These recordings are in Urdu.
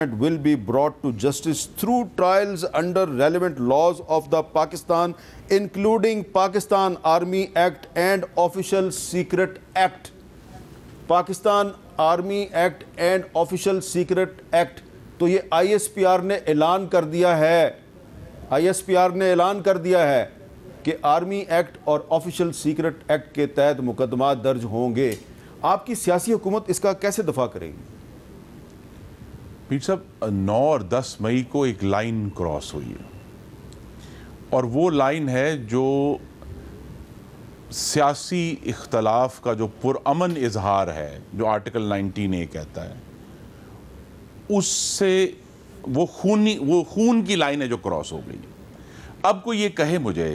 will be brought to justice through trials under relevant laws of the Pakistan, including Pakistan Army Act and Official Secret Act. Pakistan Army Act and Official Secret Act. تو یہ ISPR نے اعلان کر دیا ہے ISPR نے اعلان کر دیا ہے کہ آرمی ایکٹ اور آفیشل سیکرٹ ایکٹ کے تحت مقدمات درج ہوں گے. آپ کی سیاسی حکومت اس کا کیسے دفاع کرے گی؟ پیر صاحب 9 اور 10 مئی کو ایک لائن کراس ہوئی ہے اور وہ لائن ہے جو سیاسی اختلاف کا جو پرامن اظہار ہے جو آرٹیکل 19A کہتا ہے اس سے وہ خون کی لائن ہے جو کراس ہو گئی. اب کوئی یہ کہے مجھے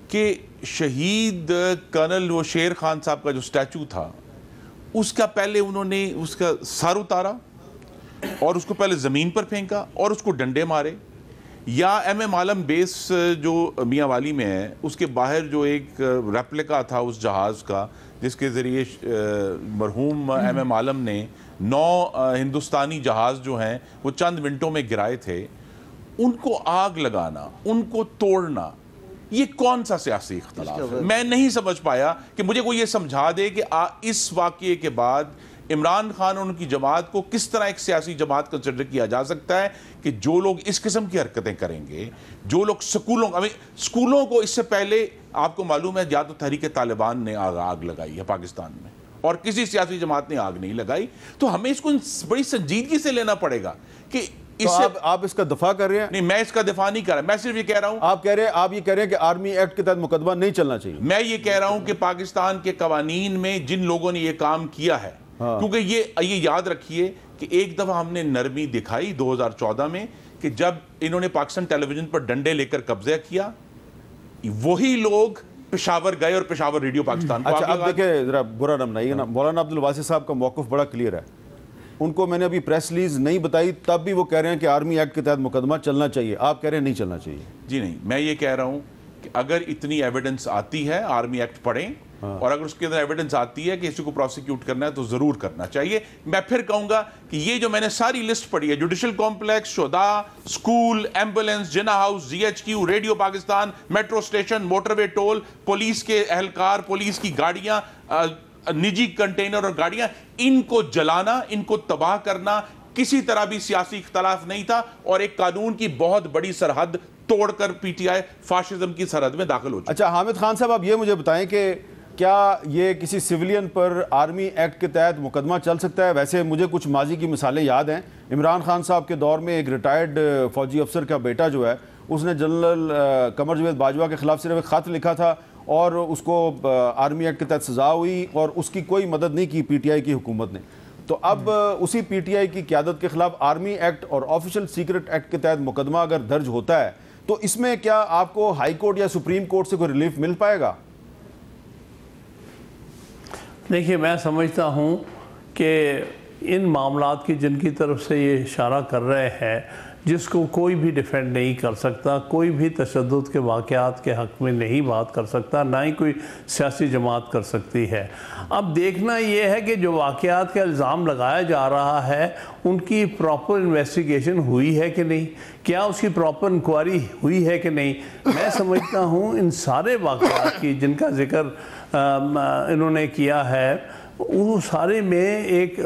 کہ شہید کرنل وہ شیر خان صاحب کا جو سٹیچو تھا اس کا پہلے انہوں نے اس کا سر اتارا اور اس کو پہلے زمین پر پھینکا اور اس کو ڈنڈے مارے، یا MM عالم بیس جو میاں والی میں ہے اس کے باہر جو ایک ریپلیکا تھا اس جہاز کا جس کے ذریعے مرحوم MM عالم نے 9 ہندوستانی جہاز جو ہیں وہ چند منٹوں میں گرائے تھے، ان کو آگ لگانا، ان کو توڑنا، یہ کون سا سیاسی اختلاف ہے؟ میں نہیں سمجھ پایا کہ مجھے کوئی یہ سمجھا دے کہ اس واقعے کے بعد عمران خان اور ان کی جماعت کو کس طرح ایک سیاسی جماعت کنسیڈر کیا جا سکتا ہے کہ جو لوگ اس قسم کی حرکتیں کریں گے، جو لوگ سکولوں کو اس سے پہلے آپ کو معلوم ہے یا تو تحریک طالبان نے آگ لگائی ہے پاکستان میں اور کسی سیاسی جماعت نے آگ نہیں لگائی، تو ہمیں اس کو بڑی سنجیدگی سے لینا پڑے گا کہ آپ اس کا دفاع کر رہے ہیں؟ نہیں، میں اس کا دفاع نہیں کر رہا، میں صرف یہ کہہ رہا ہوں آپ یہ کہہ رہے ہیں کہ آرمی ایکٹ کے تحت مقدمہ نہیں چلنا چاہیے. میں یہ کہہ رہا ہوں کہ پاکستان کے قوانین میں جن لوگوں نے یہ کام کیا ہے، کیونکہ یہ یاد رکھیے کہ ایک دفعہ ہم نے نرمی دکھائی 2014 میں کہ جب انہوں نے پاکستان ٹیلی ویژن پر ڈنڈے لے کر قبضہ کیا، وہی لوگ پشاور گئے اور پشاور ریڈیو پاکستان کو. اچھا اب دیکھیں ذرا برا نہ منائیے نا، مولانا عبدالواسی صاحب کا موقف بڑا کلیئر ہے. ان کو میں نے ابھی پریس ریلیز نہیں بتائی تب بھی وہ کہہ رہے ہیں کہ آرمی ایکٹ کے تحت مقدمہ چلنا چاہیے، آپ کہہ رہے ہیں نہیں چلنا چاہیے. جی نہیں، میں یہ کہہ رہا ہوں کہ اگر اتنی ایویڈنس آتی ہے آرمی ایکٹ پڑھیں اور اگر اس کے اندر ایویڈنس آتی ہے کہ اسی کو پروسیکیوٹ کرنا ہے تو ضرور کرنا چاہیے. میں پھر کہوں گا کہ یہ جو میں نے ساری لسٹ پڑھی ہے، جوڈیشل کمپلیکس، شہداء، school, ambulance, Jinnah house, GHQ، radio Pakistan, metro station, motorway toll, police کے اہلکار، پولیس کی گاڑیاں، نجی کنٹینر اور گاڑیاں، ان کو جلانا، ان کو تباہ کرنا کسی طرح بھی سیاسی اختلاف نہیں تھا اور ایک قانون کی بہت بڑی سرحد توڑ کر PTI فاشزم کی سرحد میں داخل ہو چکی. اچھا حامد خان صاحب، آپ یہ مجھے بتائیں کہ کیا یہ کسی سیولین پر آرمی ایکٹ کے تحت مقدمہ چل سکتا ہے؟ ویسے مجھے کچھ ماضی کی مثالیں یاد ہیں. عمران خان صاحب کے دور میں ایک ریٹائرڈ فوجی افسر کا بیٹا جو ہے اس نے جنرل قمر جاوید باجوہ کے خلاف صرف ایک خط لکھا تھا اور اس کو آرمی ایکٹ کے تحت سزا ہوئی اور اس کی کوئی مدد نہیں کی PTI کی حکومت نے. تو اب اسی PTI کی قیادت کے خلاف آرمی ایکٹ اور آفیشل سیکرٹ ایکٹ کے تحت مقدمہ اگر درج ہوتا ہے تو اس میں کیا آپ کو ہائی کورٹ یا سپریم کورٹ سے کوئی ریلیف مل پائے گا؟ دیکھیے، میں سمجھتا ہوں کہ ان معاملات کی جن کی طرف سے یہ اشارہ کر رہے ہیں، جس کو کوئی بھی ڈیفینڈ نہیں کر سکتا، کوئی بھی تشدد کے واقعات کے حق میں نہیں بات کر سکتا، نہ ہی کوئی سیاسی جماعت کر سکتی ہے. اب دیکھنا یہ ہے کہ جو واقعات کا الزام لگایا جا رہا ہے ان کی پراپر انویسٹیگیشن ہوئی ہے کہ نہیں، کیا اس کی پراپر انکوائری ہوئی ہے کہ نہیں. میں سمجھتا ہوں ان سارے واقعات کی جن کا ذکر انہوں نے کیا ہے وہ سارے میں ایک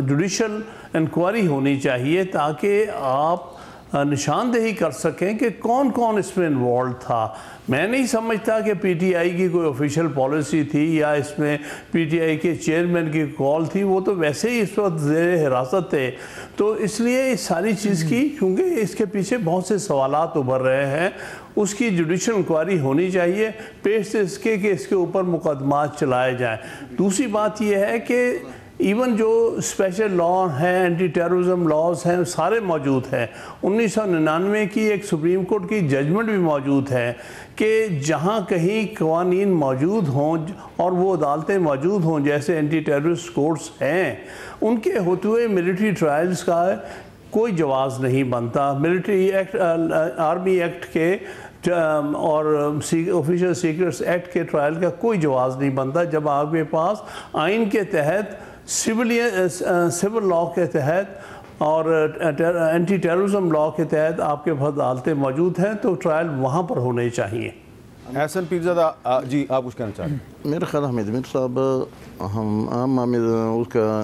جوڈیشل انکوائری ہونی چاہیے تاکہ آپ نشاندہی کر سکیں کہ کون کون اس میں انوالوڈ تھا. میں نہیں سمجھتا کہ PTI کی کوئی آفیشیل پالیسی تھی یا اس میں PTI کے چیئرمین کی کال تھی، وہ تو ویسے ہی اس وقت زیر حراست تھے. تو اس لیے اس ساری چیز کی کیونکہ اس کے پیچھے بہت سے سوالات ابھر رہے ہیں، اس کی جوڈیشل انکوائری ہونی چاہیے پیش سے اس کے کہ اس کے اوپر مقدمات چلائے جائیں. دوسری بات یہ ہے کہ ایون جو اسپیشل لا ہیں، اینٹی ٹیررزم لاز ہیں، سارے موجود ہیں. 1999 کی ایک سپریم کورٹ کی ججمنٹ بھی موجود ہے کہ جہاں کہیں قوانین موجود ہوں اور وہ عدالتیں موجود ہوں جیسے اینٹی ٹیررسٹ کورٹس ہیں، ان کے ہوتے ہوئے ملٹری ٹرائلز کا کوئی جواز نہیں بنتا. ملٹری ایکٹ، آرمی ایکٹ کے اور آفیشل سیکرٹس ایکٹ کے ٹرائل کا کوئی جواز نہیں بنتا جب آپ کے پاس آئین کے تحت سول لا کے تحت اور اینٹی ٹیررزم لا کے تحت آپ کے پاس عدالتیں موجود ہیں تو ٹرائل وہاں پر ہونے چاہیے. احسن پیرزادہ جی آپ کچھ کہنا چاہ رہے ہیں؟ میرے خیال حمید امیر صاحب ہم عام اس کا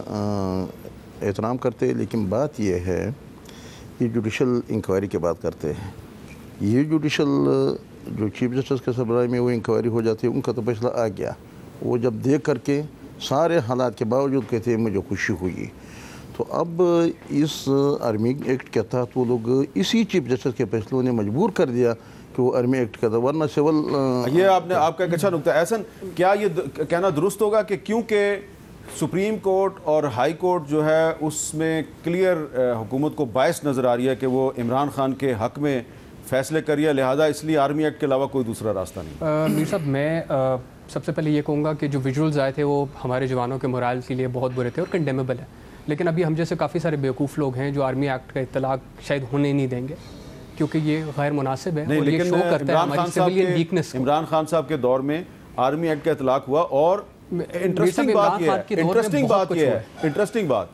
احترام کرتے ہیں، لیکن بات یہ ہے کہ جوڈیشل انکوائری کی بات کرتے ہیں. یہ جوڈیشل جو چیف جسٹس کے سربراہی میں وہ انکوائری ہو جاتی ہے، ان کا تو فیصلہ آ گیا. وہ جب دیکھ کر کے سارے حالات کے باوجود کہتے ہیں مجھے خوشی ہوئی. تو اب اس آرمی ایکٹ کے تحت وہ لوگ اسی چیف جسٹس کے فیصلوں نے مجبور کر دیا کہ وہ آرمی ایکٹ کا تھا، ورنہ سول یہ آپ کا ایک اچھا نکتہ. احسن کیا یہ کہنا درست ہوگا کہ کیونکہ سپریم کورٹ اور ہائی کورٹ جو ہے اس میں کلیئر حکومت کو باعث نظر آ رہی ہے کہ وہ عمران خان کے حق میں فیصلے کریے، لہذا اس لیے آرمی ایکٹ کے علاوہ کوئی دوسرا راستہ نہیں؟ میر صاحب میں سب سے پہلے یہ کہوں گا کہ جو ویژولز آئے تھے وہ ہمارے جوانوں کے مورال کے لیے بہت برے تھے اور کنڈیمیبل ہے. لیکن ابھی ہم جیسے کافی سارے بیوقوف لوگ ہیں جو آرمی ایکٹ کا اطلاق شاید ہونے نہیں دیں گے کیونکہ یہ غیر مناسب ہے اور یہ شو کرتا ہے ہماری سویلین ویکنس. عمران خان صاحب کے دور میں آرمی ایکٹ کا اطلاق ہوا اور انٹرسٹنگ بات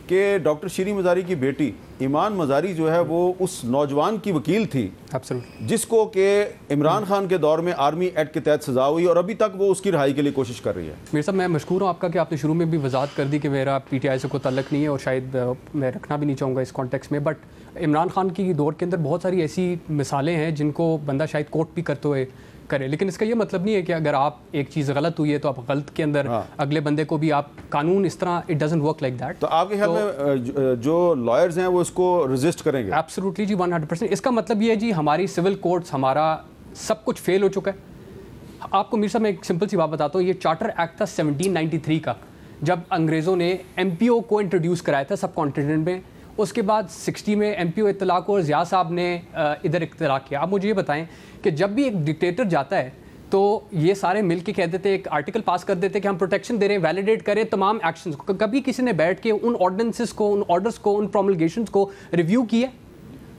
کہ ڈاکٹر شیریں مزاری کی بیٹی ایمان مزاری جو ہے وہ اس نوجوان کی وکیل تھی جس کو کہ عمران خان کے دور میں آرمی ایکٹ کے تحت سزا ہوئی اور ابھی تک وہ اس کی رہائی کے لیے کوشش کر رہی ہے. میر صاحب میں مشکور ہوں آپ کا کہ آپ نے شروع میں بھی وضاحت کر دی کہ میرا پی ٹی آئی سے کوئی تعلق نہیں ہے اور شاید میں رکھنا بھی نہیں چاہوں گا اس کانٹیکس میں. بٹ عمران خان کی دور کے اندر بہت ساری ایسی مثالیں ہیں جن کو بندہ شاید کوٹ بھی کرتے ہوئے کرے، لیکن اس کا یہ مطلب نہیں ہے کہ اگر آپ ایک چیز غلط ہوئی ہے تو آپ غلط کے اندر اگلے بندے کو بھی آپ قانون اس طرح it doesn't work like that. تو آپ کے خیال میں جو لائرز ہیں وہ اس کو ریزسٹ کریں گے؟ ایبسولوٹلی جی 100%. اس کا مطلب یہ ہے جی ہماری سول کورٹس ہمارا سب کچھ فیل ہو چکا ہے. آپ کو میر صاحب میں ایک سمپل سی بات بتاتا ہوں. یہ چارٹر ایکٹ تھا 1793 کا جب انگریزوں نے ایم پی او کو انٹروڈیوس کرایا تھا سب کانٹیننٹ میں. اس کے بعد 60 میں ایم پی او اطلاق اور ضیاء صاحب نے ادھر اطلاق کیا. آپ مجھے یہ بتائیں کہ جب بھی ایک ڈکٹیٹر جاتا ہے تو یہ سارے مل کے کہہ دیتے ایک آرٹیکل پاس کر دیتے کہ ہم پروٹیکشن دے رہے ہیں، ویلیڈیٹ کریں تمام ایکشنز کو. کبھی کسی نے بیٹھ کے ان آرڈیننسز کو، ان آرڈرز کو، ان پروملگیشنز کو ریویو کیا؟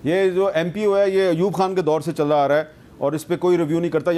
یہ جو ایم پی او ہے یہ ایوب خان کے دور سے چل رہا آ رہا ہے اور اس پہ کوئی ریویو نہیں کرتا.